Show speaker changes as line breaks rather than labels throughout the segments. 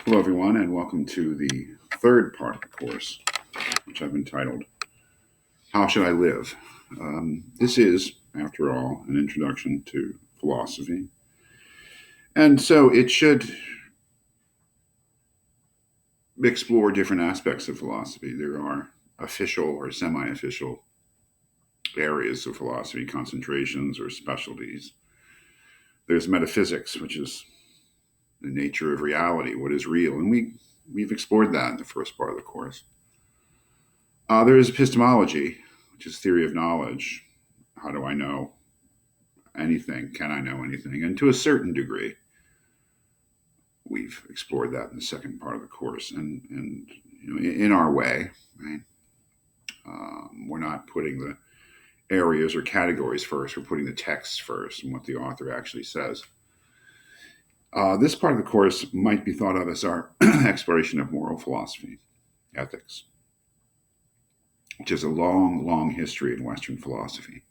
Hello, everyone, and welcome to the third part of the course, which I've entitled, How Should I Live? This is, after all, an introduction to philosophy. And so it should explore different aspects of philosophy. There are official or semi official areas of philosophy, concentrations or specialties. There's metaphysics, which is the nature of reality, what is real. And we've explored that in the first part of the course. There is epistemology, which is theory of knowledge. How do I know anything? Can I know anything? And to a certain degree, we've explored that in the second part of the course. And in our way, right? We're not putting the areas or categories first. We're putting the texts first and what the author actually says. This part of the course might be thought of as our exploration of moral philosophy, ethics, which is a long, long history in Western philosophy.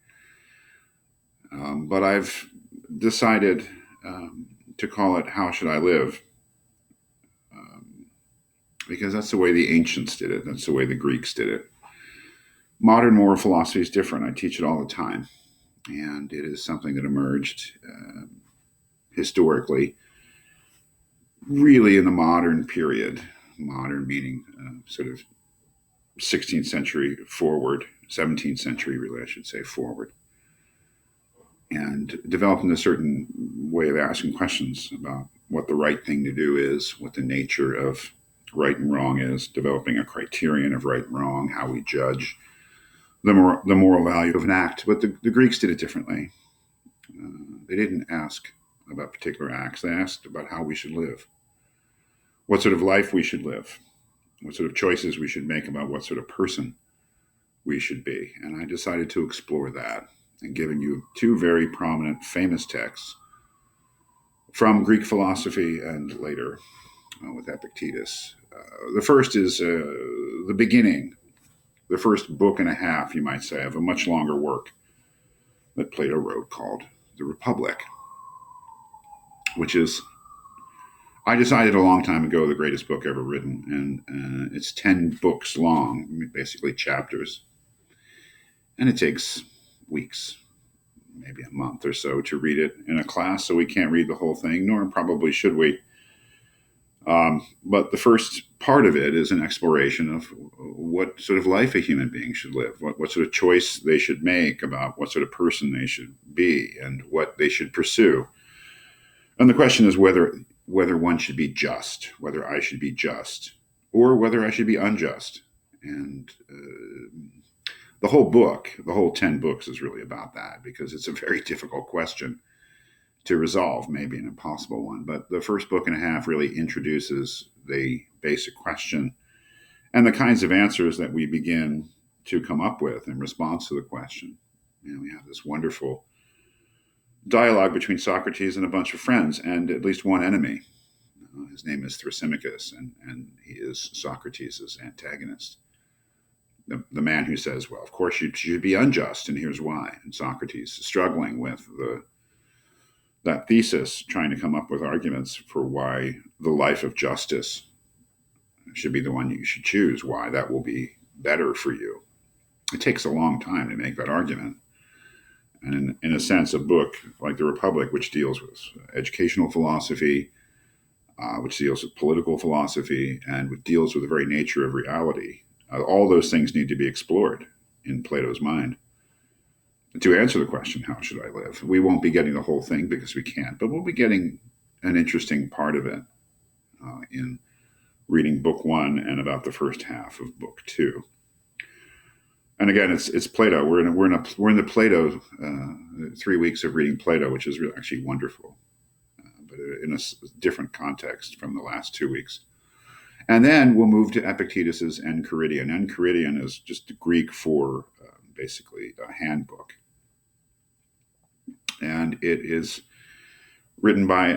But I've decided to call it How Should I Live? Because that's the way the ancients did it. That's the way the Greeks did it. Modern moral philosophy is different. I teach it all the time. And it is something that emerged historically, really in the modern period. Modern meaning sort of 16th century forward, 17th century, really, I should say, forward. And developing a certain way of asking questions about what the right thing to do is, what the nature of right and wrong is, developing a criterion of right and wrong, how we judge the moral value of an act. But the Greeks did it differently. They didn't ask about particular acts, they asked about how we should live, what sort of life we should live, what sort of choices we should make about what sort of person we should be. And I decided to explore that and giving you two very prominent, famous texts from Greek philosophy and later with Epictetus. The first is the beginning, the first book and a half, you might say, of a much longer work that Plato wrote called The Republic, which is, I decided a long time ago, the greatest book ever written. And it's 10 books long, basically chapters. And it takes weeks, maybe a month or so to read it in a class, so we can't read the whole thing, nor probably should we. But the first part of it is an exploration of what sort of life a human being should live, what sort of choice they should make about what sort of person they should be and what they should pursue. And the question is whether one should be just, whether I should be just, or whether I should be unjust. And the whole book, the whole 10 books is really about that because it's a very difficult question to resolve, maybe an impossible one. But the first book and a half really introduces the basic question and the kinds of answers that we begin to come up with in response to the question. We have this wonderful dialogue between Socrates and a bunch of friends and at least one enemy. His name is Thrasymachus, and he is Socrates' antagonist. The man who says, well, of course you should be unjust, and here's why. And Socrates is struggling with that thesis, trying to come up with arguments for why the life of justice should be the one you should choose, why that will be better for you. It takes a long time to make that argument. And in a sense, a book like The Republic, which deals with educational philosophy, which deals with political philosophy, and which deals with the very nature of reality, all those things need to be explored in Plato's mind to answer the question, how should I live? We won't be getting the whole thing because we can't, but we'll be getting an interesting part of it in reading book one and about the first half of book two. And again, it's Plato. We're in the Plato 3 weeks of reading Plato, which is really actually wonderful, but in a different context from the last 2 weeks. And then we'll move to Epictetus's Enchiridion. Enchiridion is just Greek for basically a handbook. And it is written by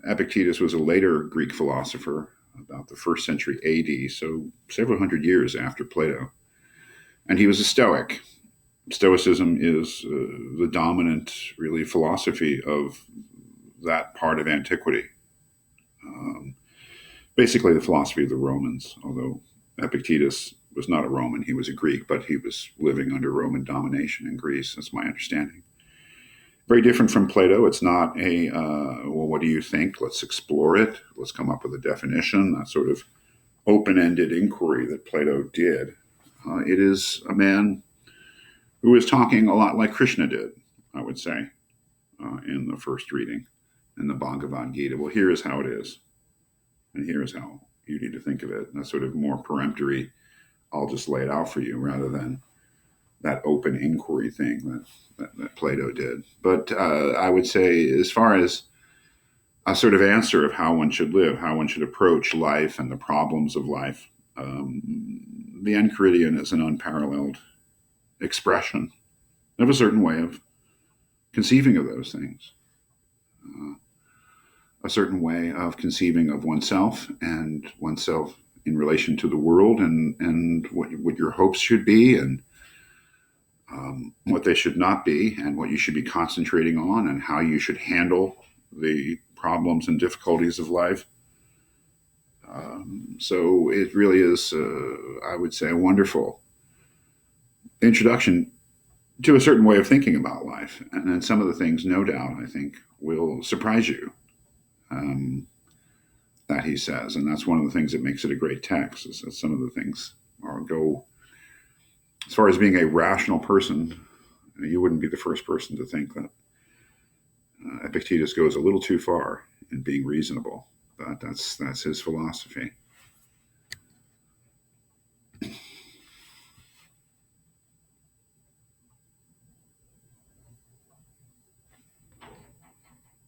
Epictetus, was a later Greek philosopher about the 1st century AD, so several hundred years after Plato. And he was a Stoic. Stoicism is the dominant, really, philosophy of that part of antiquity. basically the philosophy of the Romans, although Epictetus was not a Roman, he was a Greek, but he was living under Roman domination in Greece. That's my understanding. Very different from Plato. It's not a, well, what do you think? Let's explore it. Let's come up with a definition, that sort of open ended inquiry that Plato did. It is a man who is talking a lot like Krishna did, I would say, in the first reading in the Bhagavad Gita. Well, here is how it is, and here is how you need to think of it. And that's sort of more peremptory. I'll just lay it out for you rather than that open inquiry thing that Plato did. But I would say, as far as a sort of answer of how one should live, how one should approach life and the problems of life, the Enchiridion is an unparalleled expression of a certain way of conceiving of those things, a certain way of conceiving of oneself and oneself in relation to the world, and what your hopes should be, and what they should not be, and what you should be concentrating on, and how you should handle the problems and difficulties of life. So it really is, I would say, a wonderful introduction to a certain way of thinking about life. And then some of the things, no doubt, I think, will surprise you, um, that he says. And that's one of the things that makes it a great text, is that some of the things go, as far as being a rational person, you wouldn't be the first person to think that Epictetus goes a little too far in being reasonable. But that's his philosophy.